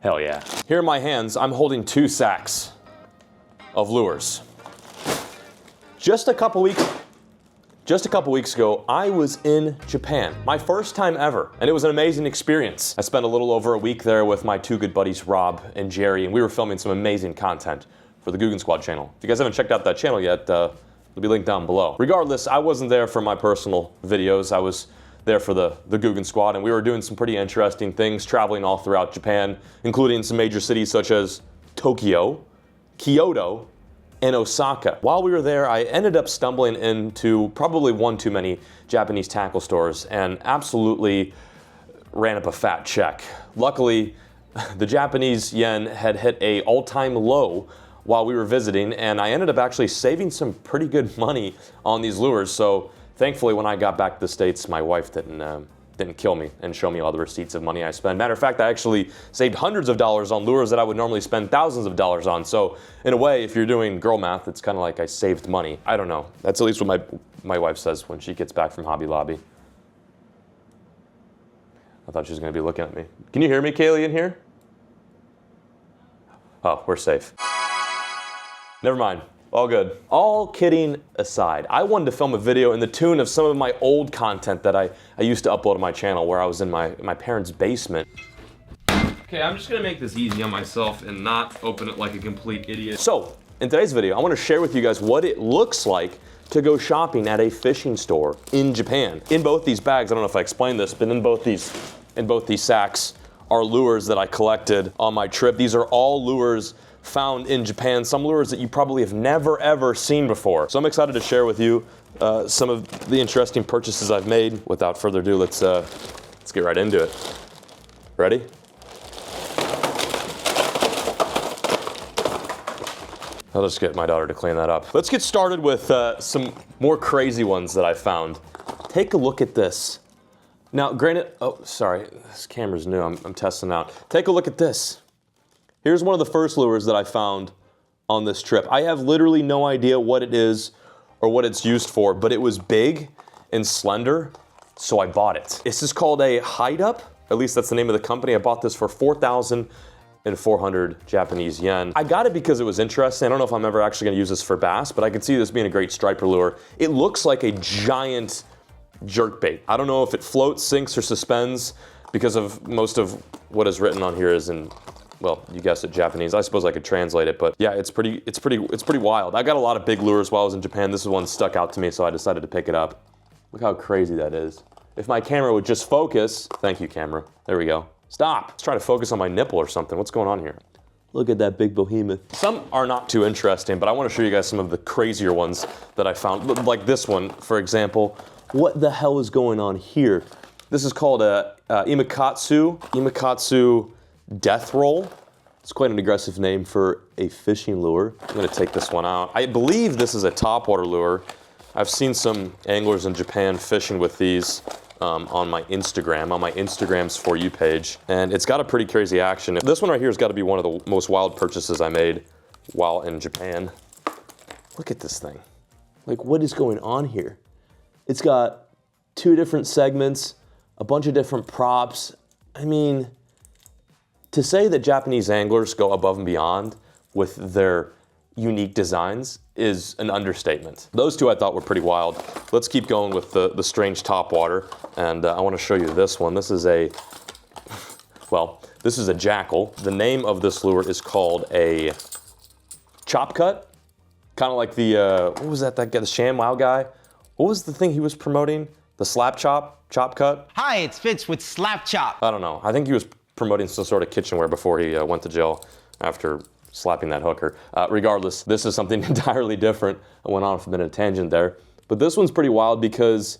Hell yeah. Here in my hands, I'm holding 2 sacks of lures. Just a couple weeks ago, I was in Japan. My first time ever, and it was an amazing experience. I spent a little over a week there with my 2 good buddies, Rob and Jerry, and we were filming some amazing content for the Guggen Squad channel. If you guys haven't checked out that channel yet, it'll be linked down below. Regardless, I wasn't there for my personal videos. I was there for the Guggen Squad, and we were doing some pretty interesting things, traveling all throughout Japan, including some major cities such as Tokyo, Kyoto, and Osaka. While we were there, I ended up stumbling into probably one too many Japanese tackle stores and absolutely ran up a fat check. Luckily, the Japanese yen had hit an all-time low while we were visiting, and I ended up actually saving some pretty good money on these lures. So thankfully, when I got back to the States, my wife didn't kill me and show me all the receipts of money I spent. Matter of fact, I actually saved hundreds of dollars on lures that I would normally spend thousands of dollars on. So in a way, if you're doing girl math, it's kind of like I saved money. I don't know. That's at least what my wife says when she gets back from Hobby Lobby. I thought she was going to be looking at me. Can you hear me, Kaylee, in here? Oh, we're safe. Never mind. All good. All kidding aside, I wanted to film a video in the tune of some of my old content that I used to upload on my channel where I was in my parents' basement. Okay, I'm just gonna make this easy on myself and not open it like a complete idiot. So, in today's video, I wanna share with you guys what it looks like to go shopping at a fishing store in Japan. In both these bags, I don't know if I explained this, but in both these sacks are lures that I collected on my trip. These are all lures found in Japan, some lures that you probably have never ever seen before. So I'm excited to share with you some of the interesting purchases I've made. Without further ado, let's get right into it. Ready? I'll just get my daughter to clean that up. Let's get started with some more crazy ones that I found. Take a look at this. Now, granted, oh, sorry, this camera's new, I'm testing out. Take a look at this. Here's one of the first lures that I found on this trip. I have literally no idea what it is or what it's used for, but it was big and slender, so I bought it. This is called a Hide Up, at least that's the name of the company. I bought this for 4,400 Japanese yen. I got it because it was interesting. I don't know if I'm ever actually gonna use this for bass, but I could see this being a great striper lure. It looks like a giant jerkbait. I don't know if it floats, sinks, or suspends because of most of what is written on here is in, well, you guessed it, Japanese. I suppose I could translate it, but yeah, it's pretty wild. I got a lot of big lures while I was in Japan. This is one that stuck out to me, so I decided to pick it up. Look how crazy that is. If my camera would just focus, thank you, camera. There we go. Stop. Let's try to focus on my nipple or something. What's going on here? Look at that big behemoth. Some are not too interesting, but I want to show you guys some of the crazier ones that I found. Like this one, for example. What the hell is going on here? This is called a Imakatsu Death Roll. It's quite an aggressive name for a fishing lure. I'm gonna take this one out. I believe this is a topwater lure. I've seen some anglers in Japan fishing with these on my Instagram's For You page, and it's got a pretty crazy action. This one right here has got to be one of the most wild purchases I made while in Japan. Look at this thing. Like, what is going on here? It's got 2 different segments, a bunch of different props. I mean, to say that Japanese anglers go above and beyond with their unique designs is an understatement. Those 2 I thought were pretty wild. Let's keep going with the strange topwater, and I want to show you this one. This is a, well, this is a jackal. The name of this lure is called a chop cut, kind of like the, what was that guy, the ShamWow guy? What was the thing he was promoting? The slap chop cut? Hi, it's Fitz with Slap Chop. I don't know. I think he was promoting some sort of kitchenware before he went to jail after slapping that hooker. Regardless, this is something entirely different. I went off a bit of a tangent there. But this one's pretty wild because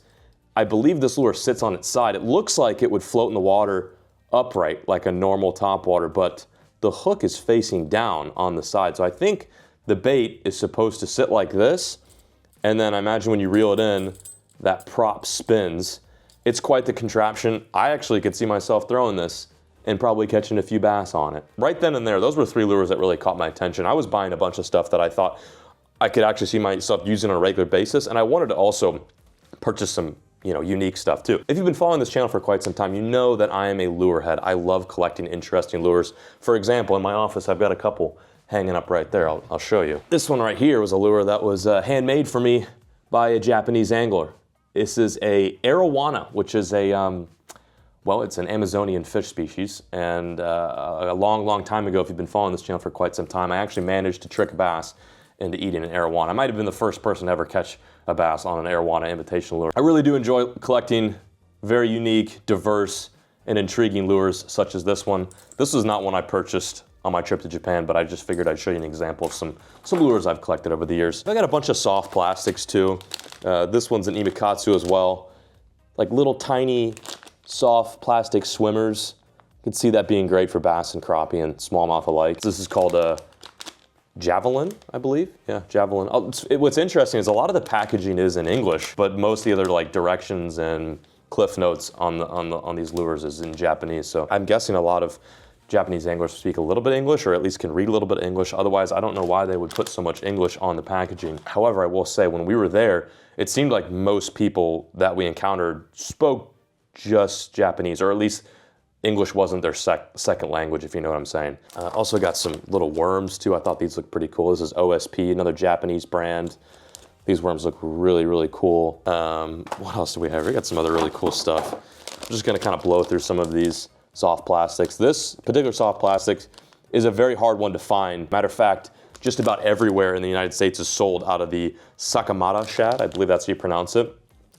I believe this lure sits on its side. It looks like it would float in the water upright like a normal topwater, but the hook is facing down on the side. So I think the bait is supposed to sit like this, and then I imagine when you reel it in, that prop spins. It's quite the contraption. I actually could see myself throwing this and probably catching a few bass on it. Right then and there, those were 3 lures that really caught my attention. I was buying a bunch of stuff that I thought I could actually see myself using on a regular basis, and I wanted to also purchase some unique stuff too. If you've been following this channel for quite some time, you know that I am a lure head. I love collecting interesting lures. For example, in my office, I've got a couple hanging up right there. I'll show you. This one right here was a lure that was handmade for me by a Japanese angler. This is a arowana, which is a, well, it's an Amazonian fish species. And a long time ago, if you've been following this channel for quite some time, I actually managed to trick a bass into eating an arowana. I might have been the first person to ever catch a bass on an arowana imitation lure. I really do enjoy collecting very unique, diverse, and intriguing lures such as this one. This is not one I purchased on my trip to Japan, but I just figured I'd show you an example of some lures I've collected over the years. I got a bunch of soft plastics too. This one's an imikatsu as well. Like little tiny soft plastic swimmers. You can see that being great for bass and crappie and smallmouth alike. This is called a javelin, I believe. Yeah, javelin. What's interesting is a lot of the packaging is in English, but most of the other like directions and cliff notes on these lures is in Japanese. So I'm guessing a lot of Japanese anglers speak a little bit English, or at least can read a little bit of English. Otherwise, I don't know why they would put so much English on the packaging. However, I will say when we were there, it seemed like most people that we encountered spoke just Japanese, or at least English wasn't their second language, if you know what I'm saying. Also got some little worms too. I thought these looked pretty cool. This is OSP, another Japanese brand. These worms look really cool. What else do we have? We got some other really cool stuff. I'm just gonna kind of blow through some of these soft plastics. This particular soft plastic is a very hard one to find. Matter of fact, just about everywhere in the United States is sold out of the Sakamata shad. I believe that's how you pronounce it.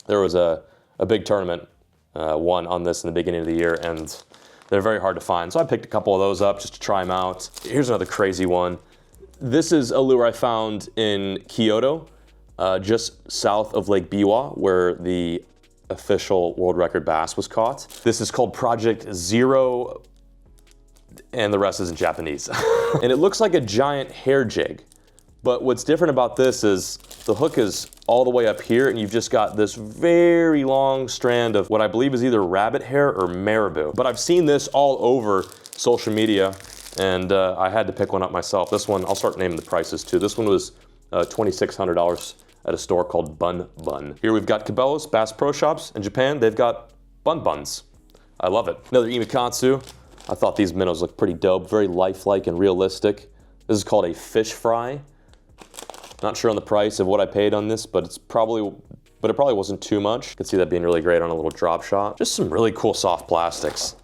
There was a big tournament won on this in the beginning of the year, and they're very hard to find. So I picked a couple of those up just to try them out. Here's another crazy one. This is a lure I found in Kyoto, just south of Lake Biwa, where the official world record bass was caught. This is called Project Zero, and the rest is in Japanese. And it looks like a giant hair jig. But what's different about this is the hook is all the way up here, and you've just got this very long strand of what I believe is either rabbit hair or marabou. But I've seen this all over social media, and I had to pick one up myself. This one, I'll start naming the prices too. This one was $2,600 at a store called Bun Bun. Here we've got Cabela's, Bass Pro Shops. In Japan, they've got Bun Buns. I love it. Another imikatsu. I thought these minnows looked pretty dope, very lifelike and realistic. This is called a fish fry. Not sure on the price of what I paid on this, but it probably wasn't too much. You can see that being really great on a little drop shot. Just some really cool soft plastics.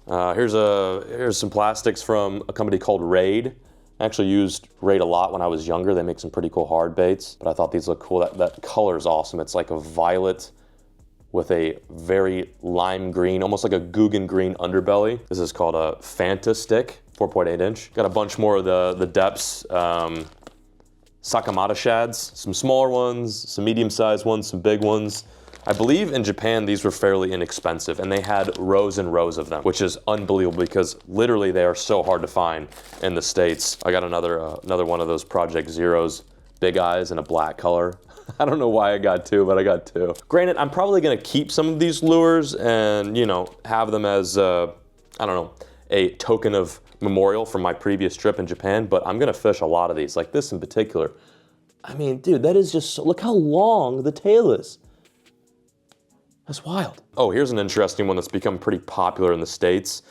Here's some plastics from a company called Raid. I actually used Raid a lot when I was younger. They make some pretty cool hard baits, but I thought these look cool. That color is awesome. It's like a violet with a very lime green, almost like a Guggen green underbelly. This is called a Fanta stick, 4.8 inch. Got a bunch more of the depths. Sakamata shads, some smaller ones, some medium-sized ones, some big ones. I believe in Japan these were fairly inexpensive, and they had rows and rows of them, which is unbelievable because literally they are so hard to find in the States. I got another one of those Project Zeros, big eyes in a black color. I don't know why I got two, but I got two. Granted, I'm probably gonna keep some of these lures and, have them as, I don't know, a token of memorial from my previous trip in Japan, but I'm gonna fish a lot of these, like this in particular. I mean, dude, that is just, look how long the tail is. That's wild. Oh, here's an interesting one that's become pretty popular in the States.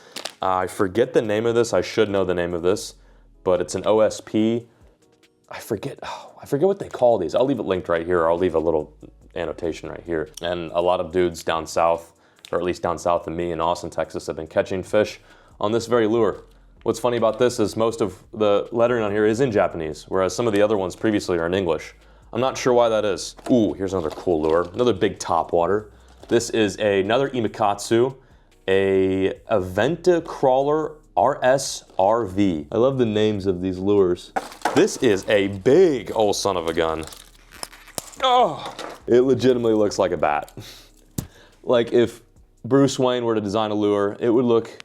I forget the name of this. I should know the name of this, but it's an OSP. I forget what they call these. I'll leave it linked right here, or I'll leave a little annotation right here. And a lot of dudes down south, or at least down south of me in Austin, Texas, have been catching fish on this very lure. What's funny about this is most of the lettering on here is in Japanese, whereas some of the other ones previously are in English. I'm not sure why that is. Ooh, here's another cool lure, another big topwater. This is another imikatsu, a Aventa Crawler RSRV. I love the names of these lures. This is a big old son of a gun. Oh, it legitimately looks like a bat. Like if Bruce Wayne were to design a lure, it would look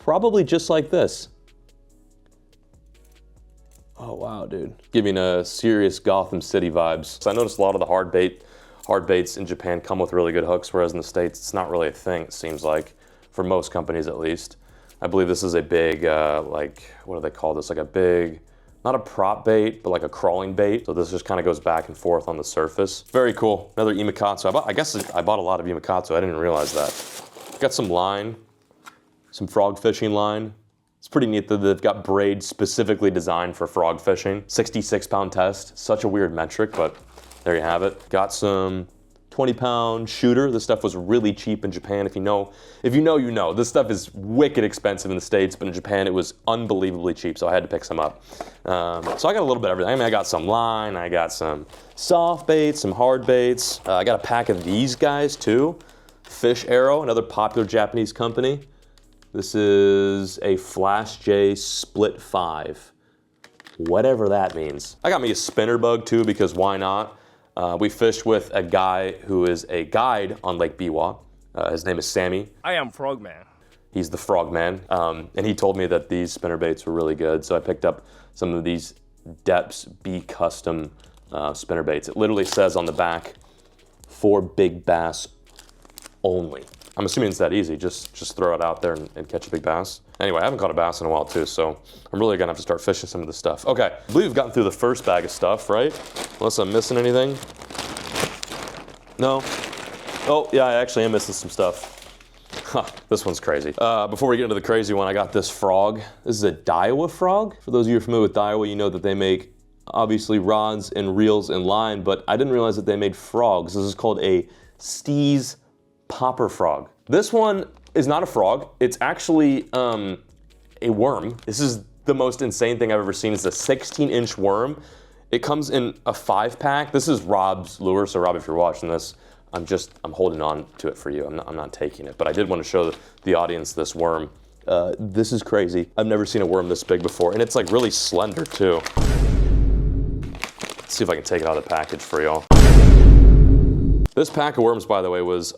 probably just like this. Oh wow, dude. Giving a serious Gotham City vibes. So I noticed a lot of the hard baits in Japan come with really good hooks, whereas in the States, it's not really a thing, it seems like, for most companies at least. I believe this is a big, what do they call this? Like a big not a prop bait, but like a crawling bait. So this just kind of goes back and forth on the surface. Very cool. Another Imakatsu. I guess I bought a lot of Imakatsu. I didn't realize that. Got some line, some frog fishing line. It's pretty neat that they've got braid specifically designed for frog fishing. 66-pound test. Such a weird metric, but there you have it. Got some 20-pound shooter. This stuff was really cheap in Japan. If you know, you know. This stuff is wicked expensive in the States, but in Japan it was unbelievably cheap, so I had to pick some up. So I got a little bit of everything. I mean, I got some line, I got some soft baits, some hard baits. I got a pack of these guys too. Fish Arrow, another popular Japanese company. This is a Flash J Split 5. Whatever that means. I got me a spinner bug too, because why not? We fished with a guy who is a guide on Lake Biwa. His name is Sammy. I am Frogman. He's the Frogman. And he told me that these spinner baits were really good. So I picked up some of these Depths B Custom spinner baits. It literally says on the back, for big bass only. I'm assuming it's that easy. Just throw it out there and catch a big bass. Anyway, I haven't caught a bass in a while too, so I'm really gonna have to start fishing some of this stuff. Okay, I believe we've gotten through the first bag of stuff, right? Unless I'm missing anything. No? Oh, yeah, I actually am missing some stuff. Huh, this one's crazy. Before we get into the crazy one, I got this frog. This is a Daiwa frog. For those of you who are familiar with Daiwa, you know that they make obviously rods and reels and line, but I didn't realize that they made frogs. This is called a Steez popper frog. This one is not a frog. It's actually a worm. This is the most insane thing I've ever seen. It's a 16-inch worm. It comes in a 5-pack. This is Rob's lure, so Rob, if you're watching this, I'm holding on to it for you. I'm not taking it, but I did want to show the audience this worm. This is crazy. I've never seen a worm this big before, and it's like really slender too. Let's see if I can take it out of the package for y'all. This pack of worms, by the way, was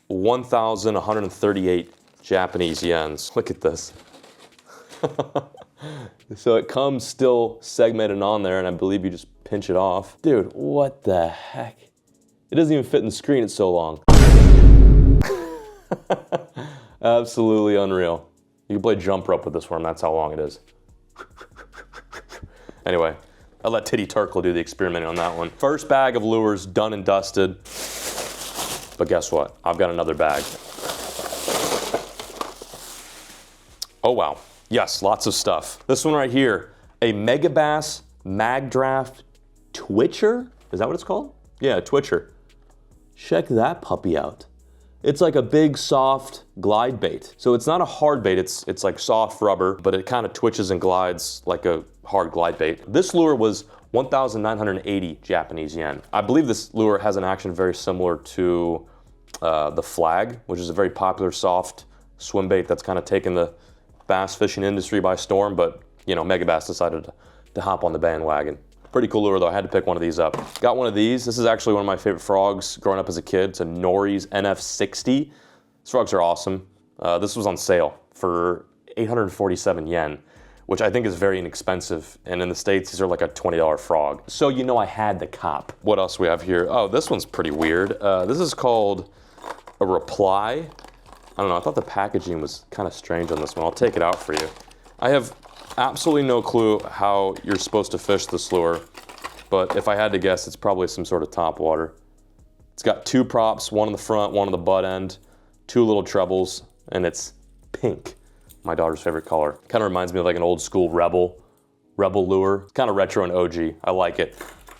1,138 Japanese yens. Look at this. So it comes still segmented on there, and I believe you just pinch it off. Dude, what the heck? It doesn't even fit in the screen, it's so long. Absolutely unreal. You can play jump rope with this worm, that's how long it is. Anyway, I'll let Titty Turkle do the experimenting on that one. First bag of lures done and dusted. But guess what? I've got another bag. Oh wow. Yes, lots of stuff. This one right here, a Megabass Magdraft Twitcher. Is that what it's called? Yeah, Twitcher. Check that puppy out. It's like a big, soft glide bait. So it's not a hard bait, it's like soft rubber, but it kind of twitches and glides like a hard glide bait. This lure was 1,980 Japanese yen. I believe this lure has an action very similar to the Flag, which is a very popular soft swim bait that's kind of taken the bass fishing industry by storm, but you know, Megabass decided to hop on the bandwagon. Pretty cool lure though, I had to pick one of these up. Got one of these. This is actually one of my favorite frogs growing up as a kid. It's a Nori's NF60. These frogs are awesome. This was on sale for 847 yen, which I think is very inexpensive. And in the States, these are like a $20 frog. So you know I had to cop. What else we have here? Oh, this one's pretty weird. This is called a Reply. I don't know, I thought the packaging was kind of strange on this one. I'll take it out for you. I have absolutely no clue how you're supposed to fish this lure, but if I had to guess, it's probably some sort of top water. It's got 2 props, one on the front, one on the butt end, 2 little trebles, and it's pink. My daughter's favorite color. Kind of reminds me of like an old school Rebel lure. Kind of retro and OG, I like it.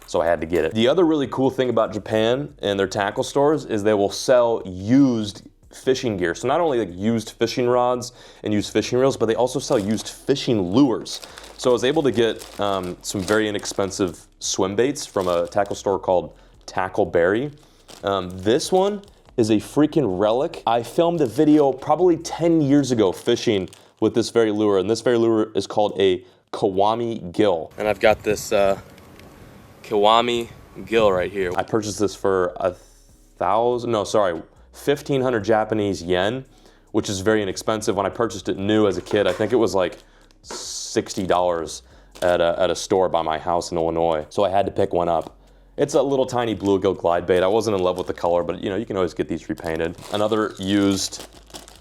So I had to get it. The other really cool thing about Japan and their tackle stores is they will sell used fishing gear. So not only like used fishing rods and used fishing reels, but they also sell used fishing lures. So I was able to get some very inexpensive swim baits from a tackle store called Tackleberry. This one is a freaking relic. I filmed a video probably 10 years ago fishing with this very lure, and this very lure is called a Kiwami Gill. And I've got this Kiwami Gill right here. I purchased this for 1,500 Japanese yen, which is very inexpensive. When I purchased it new as a kid, I think it was like $60 at a store by my house in Illinois. So I had to pick one up. It's a little tiny bluegill glide bait. I wasn't in love with the color, but you know, you can always get these repainted. Another used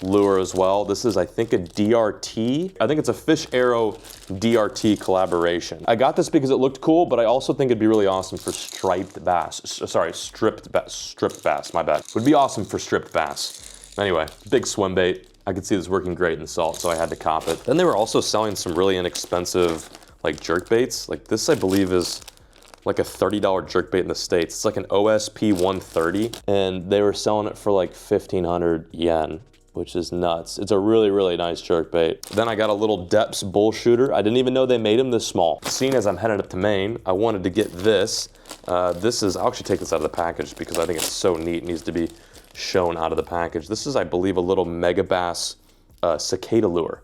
lure as well. This is, I think, a DRT. I think it's a Fish Arrow DRT collaboration. I got this because it looked cool, but I also think it'd be really awesome for striped bass. Sorry, stripped bass, my bad. Would be awesome for stripped bass. Anyway, big swim bait. I could see this working great in the salt, so I had to cop it. Then they were also selling some really inexpensive like jerk baits. Like this, I believe, is like a $30 jerkbait in the States. It's like an OSP 130, and they were selling it for like 1,500 yen, which is nuts. It's a really, really nice jerkbait. Then I got a little Depths bull shooter. I didn't even know they made them this small. Seeing as I'm headed up to Maine, I wanted to get this. This is, I'll actually take this out of the package because I think it's so neat. It needs to be shown out of the package. This is, I believe, a little megabass cicada lure.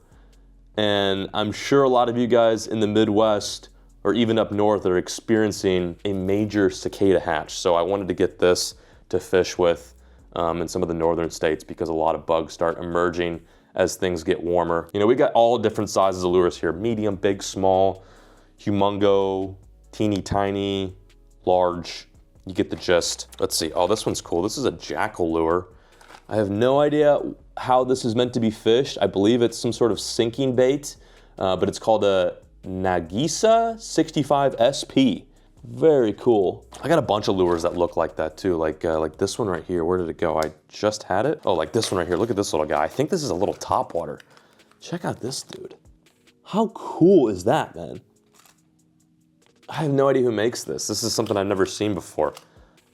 And I'm sure a lot of you guys in the Midwest or even up north are experiencing a major cicada hatch. So I wanted to get this to fish with in some of the northern states because a lot of bugs start emerging as things get warmer. You know, we got all different sizes of lures here: medium, big, small, humongo, teeny tiny, large. You get the gist. Let's see. Oh, this one's cool. This is a jackal lure. I have no idea how this is meant to be fished. I believe it's some sort of sinking bait, but it's called a Nagisa 65 SP. Very cool. I got a bunch of lures that look like that too, like this one right here. Where did it go? I just had it. Oh, like this one right here. Look at this little guy. I think this is a little topwater. Check out this dude. How cool is that, man? I have no idea who makes this. This is something I've never seen before.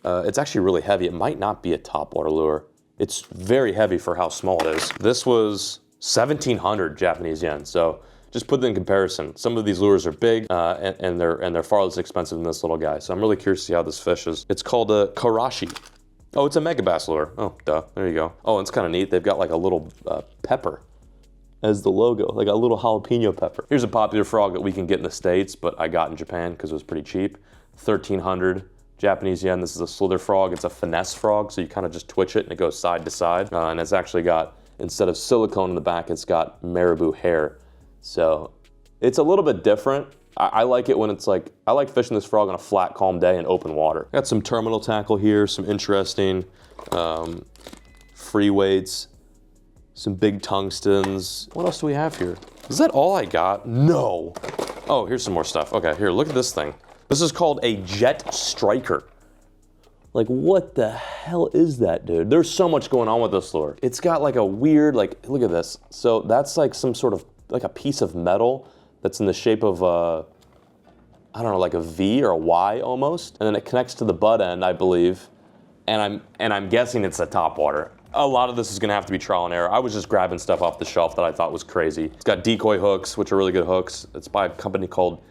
It's actually really heavy. It might not be a topwater lure. It's very heavy for how small it is. This was 1,700 Japanese yen. So just put it in comparison. Some of these lures are big and they're far less expensive than this little guy. So I'm really curious to see how this fishes. It's called a karashi. Oh, it's a megabass lure. Oh, duh, there you go. Oh, it's kind of neat. They've got like a little pepper as the logo, like a little jalapeno pepper. Here's a popular frog that we can get in the States, but I got in Japan because it was pretty cheap. 1,300 Japanese yen. This is a slither frog. It's a finesse frog, so you kind of just twitch it and it goes side to side. And it's actually got, instead of silicone in the back, it's got marabou hair. So it's a little bit different. I like it when it's like, I like fishing this frog on a flat, calm day in open water. Got some terminal tackle here, some interesting free weights, some big tungstens. What else do we have here? Is that all I got? No. Oh, here's some more stuff. Okay, here, look at this thing. This is called a Jet Striker. Like, what the hell is that, dude? There's so much going on with this lure. It's got like a weird, like, look at this. So that's like some sort of, like a piece of metal that's in the shape of a, I don't know, like a V or a Y almost. And then it connects to the butt end, I believe. And I'm guessing it's a topwater. A lot of this is gonna have to be trial and error. I was just grabbing stuff off the shelf that I thought was crazy. It's got decoy hooks, which are really good hooks. It's by a company called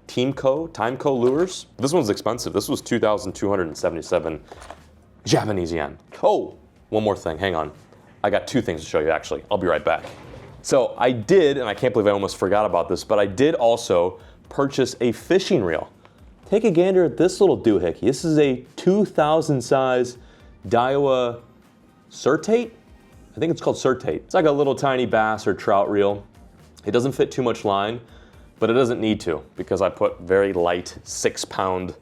Timeco Lures. This one's expensive. This was 2,277 Japanese yen. Oh, one more thing, hang on. I got two things to show you actually. I'll be right back. So I did, and I can't believe I almost forgot about this, but I did also purchase a fishing reel. Take a gander at this little doohickey. This is a 2,000 size Daiwa Surtate? I think it's called Surtate. It's like a little tiny bass or trout reel. It doesn't fit too much line, but it doesn't need to because I put very light 6-pound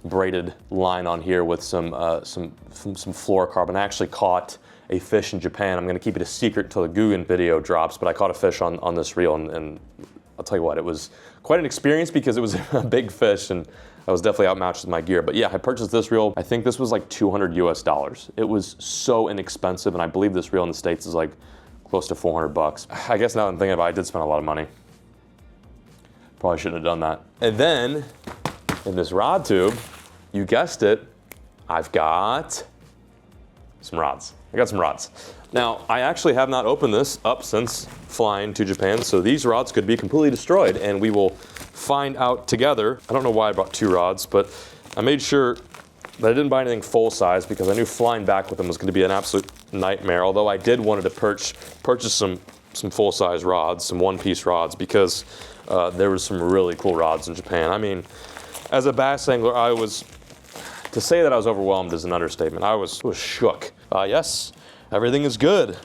braided line on here with some fluorocarbon. I actually caught a fish in Japan. I'm gonna keep it a secret until the Guggen video drops, but I caught a fish on this reel and I'll tell you what, it was quite an experience because it was a big fish and I was definitely outmatched with my gear. But yeah, I purchased this reel. I think this was like $200 US. It was so inexpensive, and I believe this reel in the States is like close to 400 bucks. I guess now that I'm thinking about it, I did spend a lot of money. Probably shouldn't have done that. And then in this rod tube, you guessed it, I've got some rods. I got some rods. Now, I actually have not opened this up since flying to Japan, so these rods could be completely destroyed, and we will find out together. I don't know why I brought two rods, but I made sure that I didn't buy anything full size because I knew flying back with them was gonna be an absolute nightmare, although I did wanted to purchase some full size rods, some one-piece rods, because there was some really cool rods in Japan. I mean, as a bass angler, to say that I was overwhelmed is an understatement. I was shook. Yes, everything is good.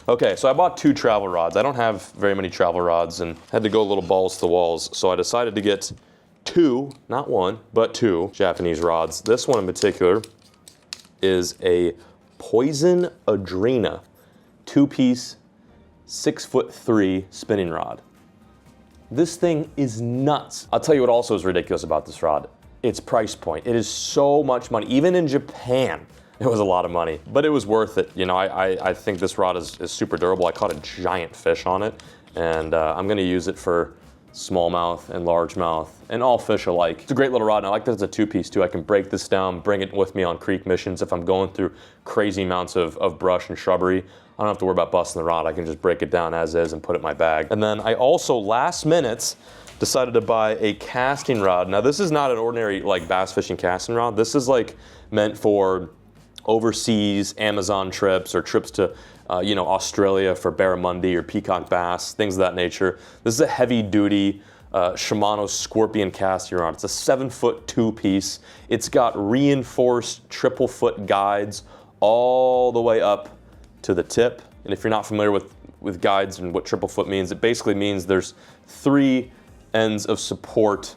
Okay, so I bought two travel rods. I don't have very many travel rods and had to go a little balls to the walls. So I decided to get two, not one, but two Japanese rods. This one in particular is a Poison Adrena 2-piece 6'3" spinning rod. This thing is nuts. I'll tell you what also is ridiculous about this rod. Its price point. It is so much money. Even in Japan, it was a lot of money, but it was worth it. You know, I think this rod is super durable. I caught a giant fish on it, and I'm gonna use it for smallmouth and largemouth and all fish alike. It's a great little rod, and I like that it's a two-piece too. I can break this down, bring it with me on creek missions if I'm going through crazy amounts of brush and shrubbery. I don't have to worry about busting the rod. I can just break it down as is and put it in my bag. And then I also, last minute, decided to buy a casting rod. Now this is not an ordinary like bass fishing casting rod. This is like meant for overseas Amazon trips or trips to you know, Australia for barramundi or peacock bass, things of that nature. This is a heavy duty Shimano Scorpion casting rod. It's a 7-foot two-piece. It's got reinforced triple foot guides all the way up to the tip. And if you're not familiar with guides and what triple foot means, it basically means there's 3 ends of support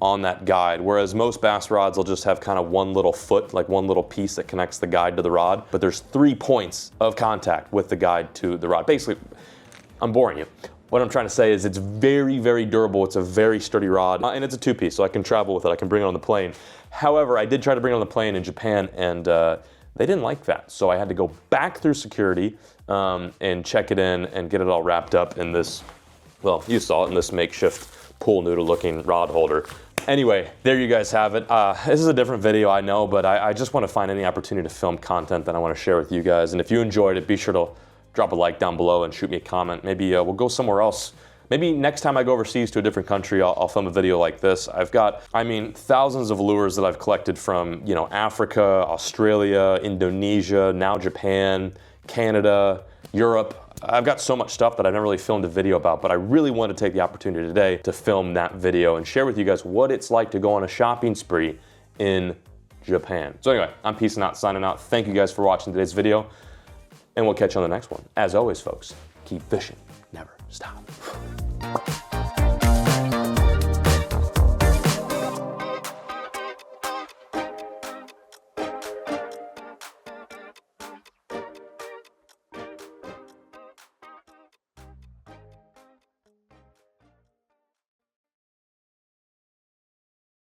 on that guide, whereas most bass rods will just have kind of one little foot, like one little piece that connects the guide to the rod, but there's 3 points of contact with the guide to the rod. Basically, I'm boring you. What I'm trying to say is it's very, very durable. It's a very sturdy rod, and it's a two-piece, so I can travel with it. I can bring it on the plane. However, I did try to bring it on the plane in Japan, and they didn't like that, so I had to go back through security and check it in and get it all wrapped up in this, well, you saw it, in this makeshift pool noodle looking rod holder. Anyway, there you guys have it. This is a different video, I know, but I just want to find any opportunity to film content that I want to share with you guys. And if you enjoyed it, be sure to drop a like down below and shoot me a comment. Maybe we'll go somewhere else. Maybe next time I go overseas to a different country, I'll film a video like this. I've got, I mean, thousands of lures that I've collected from, you know, Africa, Australia, Indonesia, now Japan, Canada, Europe. I've got so much stuff that I've never really filmed a video about, but I really want to take the opportunity today to film that video and share with you guys what it's like to go on a shopping spree in Japan. So anyway, I'm peacing out, signing out. Thank you guys for watching today's video, and we'll catch you on the next one. As always, folks, keep fishing, never stop.